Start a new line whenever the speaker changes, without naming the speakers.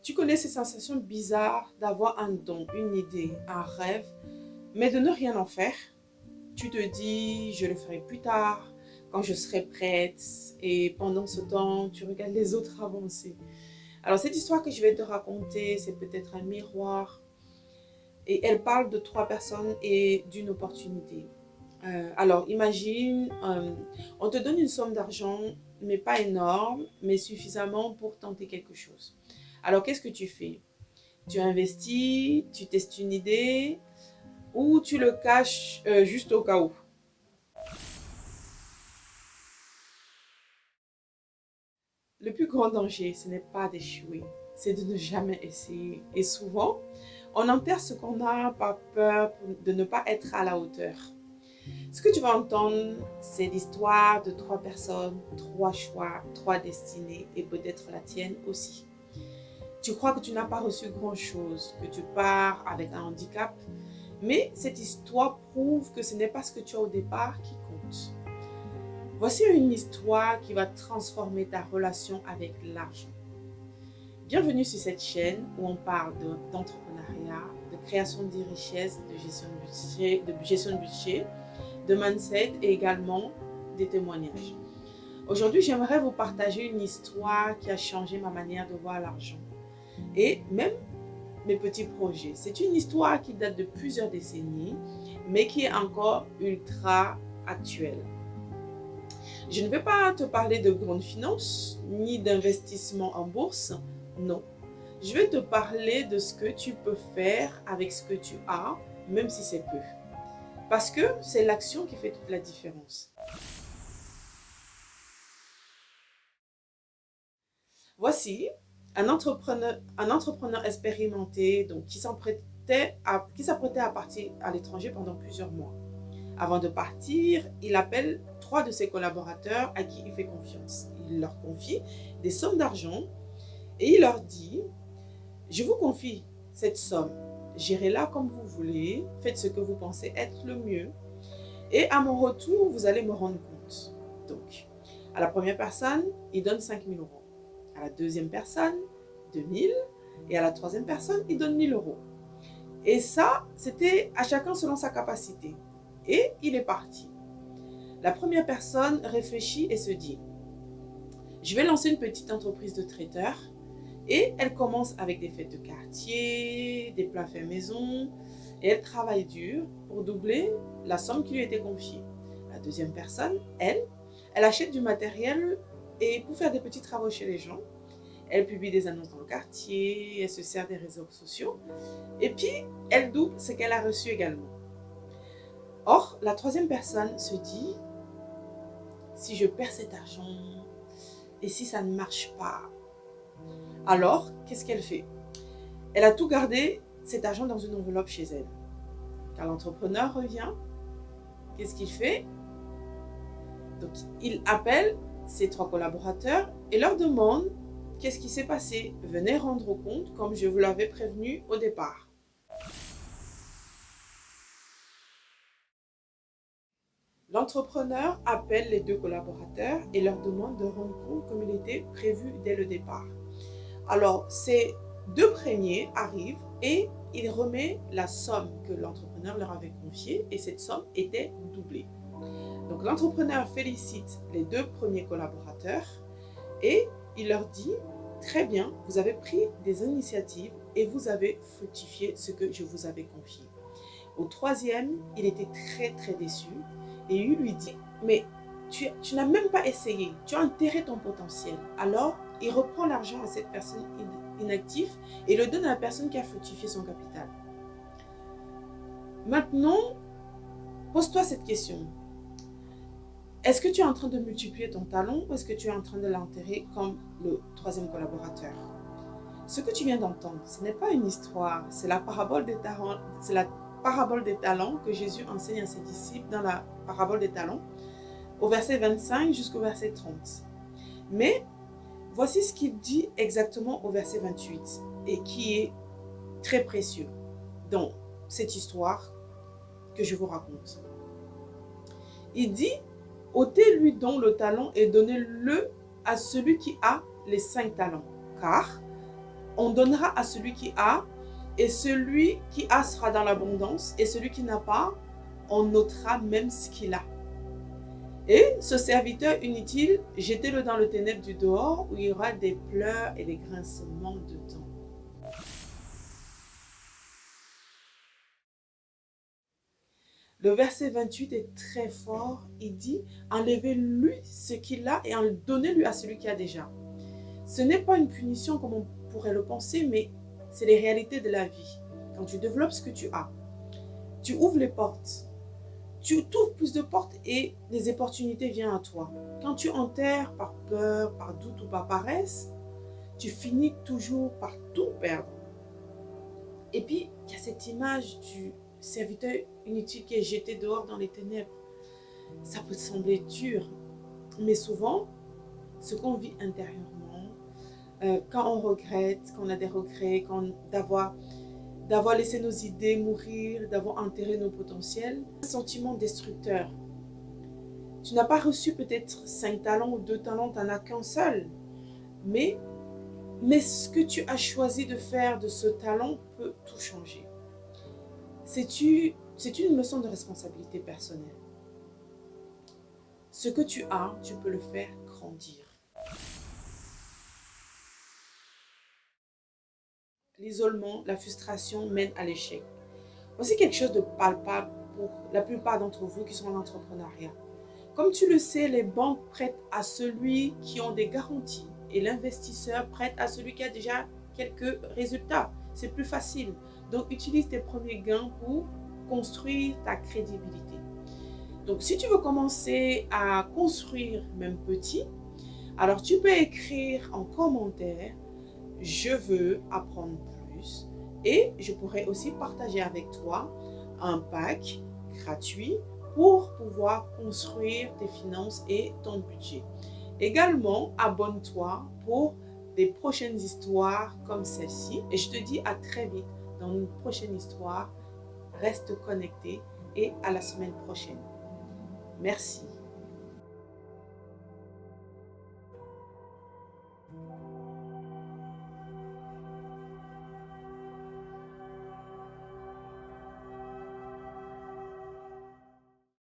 Tu connais ces sensations bizarres d'avoir un don, une idée, un rêve, mais de ne rien en faire. Tu te dis, je le ferai plus tard, quand je serai prête, et pendant ce temps, tu regardes les autres avancer. Alors cette histoire que je vais te raconter, c'est peut-être un miroir, et elle parle de trois personnes et d'une opportunité. Alors imagine, on te donne une somme d'argent, mais pas énorme, mais suffisamment pour tenter quelque chose. Alors qu'est-ce que tu fais? Tu investis, tu testes une idée ou tu le caches juste au cas où. Le plus grand danger, ce n'est pas d'échouer, c'est de ne jamais essayer. Et souvent, on enterre ce qu'on a par peur de ne pas être à la hauteur. Ce que tu vas entendre, c'est l'histoire de trois personnes, trois choix, trois destinées et peut-être la tienne aussi. Tu crois que tu n'as pas reçu grand-chose, que tu pars avec un handicap, mais cette histoire prouve que ce n'est pas ce que tu as au départ qui compte. Voici une histoire qui va transformer ta relation avec l'argent. Bienvenue sur cette chaîne où on parle d'entrepreneuriat, de création de richesses, gestion de budget, de mindset et également des témoignages. Aujourd'hui, j'aimerais vous partager une histoire qui a changé ma manière de voir l'argent et même mes petits projets. C'est une histoire qui date de plusieurs décennies, mais qui est encore ultra actuelle. Je ne vais pas te parler de grandes finances, ni d'investissement en bourse, non. Je vais te parler de ce que tu peux faire avec ce que tu as, même si c'est peu. Parce que c'est l'action qui fait toute la différence. Voici un entrepreneur expérimenté donc, qui s'apprêtait à partir à l'étranger pendant plusieurs mois. Avant de partir, il appelle trois de ses collaborateurs à qui il fait confiance. Il leur confie des sommes d'argent et il leur dit, je vous confie cette somme, gérez-la comme vous voulez, faites ce que vous pensez être le mieux et à mon retour, vous allez me rendre compte. Donc, à la première personne, il donne 5 000 euros. À la deuxième personne, 2 000 et à la troisième personne, il donne 1 000 euros. Et ça, c'était à chacun selon sa capacité. Et il est parti. La première personne réfléchit et se dit, je vais lancer une petite entreprise de traiteur. Et elle commence avec des fêtes de quartier, des plats faits maison. Et elle travaille dur pour doubler la somme qui lui était confiée. La deuxième personne, elle achète du matériel et pour faire des petits travaux chez les gens. Elle publie des annonces dans le quartier, elle se sert des réseaux sociaux. Et puis, elle double ce qu'elle a reçu également. Or, la troisième personne se dit, si je perds cet argent, et si ça ne marche pas, alors qu'est-ce qu'elle fait? Elle a tout gardé cet argent dans une enveloppe chez elle. Quand l'entrepreneur revient, qu'est-ce qu'il fait? Donc, il appelle ses trois collaborateurs et leur demande qu'est-ce qui s'est passé. Venez rendre compte comme je vous l'avais prévenu au départ. L'entrepreneur appelle les deux collaborateurs et leur demande de rendre compte comme il était prévu dès le départ. Alors, ces deux premiers arrivent et il remet la somme que l'entrepreneur leur avait confiée et cette somme était doublée. Donc, l'entrepreneur félicite les deux premiers collaborateurs et il leur dit, très bien, vous avez pris des initiatives et vous avez fructifié ce que je vous avais confié. Au troisième, il était très déçu et il lui dit, mais tu n'as même pas essayé, tu as enterré ton potentiel. Alors, il reprend l'argent à cette personne inactive et le donne à la personne qui a fructifié son capital. Maintenant, pose-toi cette question. Est-ce que tu es en train de multiplier ton talent ou est-ce que tu es en train de l'enterrer comme le troisième collaborateur? Ce que tu viens d'entendre, ce n'est pas une histoire, c'est la parabole des talents que Jésus enseigne à ses disciples dans la parabole des talents, au verset 25 jusqu'au verset 30. Mais voici ce qu'il dit exactement au verset 28 et qui est très précieux dans cette histoire que je vous raconte. Il dit, ôtez-lui donc le talent et donnez-le à celui qui a les 5 talents, car On donnera à celui qui a, et celui qui a sera dans l'abondance, et celui qui n'a pas, on notera même ce qu'il a. Et ce serviteur inutile, jetez-le dans le ténèbre du dehors, où il y aura des pleurs et des grincements de dents. Le verset 28 est très fort. Il dit, enlevez-lui ce qu'il a et donnez-lui à celui qui a déjà. Ce n'est pas une punition comme on pourrait le penser, mais c'est les réalités de la vie. Quand tu développes ce que tu as, tu ouvres les portes. Tu ouvres plus de portes et des opportunités viennent à toi. Quand tu enterres par peur, par doute ou par paresse, tu finis toujours par tout perdre. Et puis, il y a cette image du serviteur inutile qui est jeté dehors dans les ténèbres. Ça peut sembler dur, mais souvent, ce qu'on vit intérieurement, quand on regrette, quand on a des regrets, d'avoir laissé nos idées mourir, d'avoir enterré nos potentiels, un sentiment destructeur. Tu n'as pas reçu peut-être 5 talents ou 2 talents, tu n'en as qu'un seul. Mais ce que tu as choisi de faire de ce talent peut tout changer. C'est une leçon de responsabilité personnelle. Ce que tu as, tu peux le faire grandir. L'isolement, la frustration mènent à l'échec. Voici quelque chose de palpable pour la plupart d'entre vous qui sont en entrepreneuriat. Comme tu le sais, les banques prêtent à celui qui a des garanties et l'investisseur prête à celui qui a déjà quelques résultats. C'est plus facile. Donc, utilise tes premiers gains pour construire ta crédibilité. Donc, si tu veux commencer à construire même petit, alors tu peux écrire en commentaire « Je veux apprendre plus » et je pourrais aussi partager avec toi un pack gratuit pour pouvoir construire tes finances et ton budget. Également, abonne-toi pour des prochaines histoires comme celle-ci. Et je te dis à très vite dans une prochaine histoire. Reste connecté et à la semaine prochaine. Merci.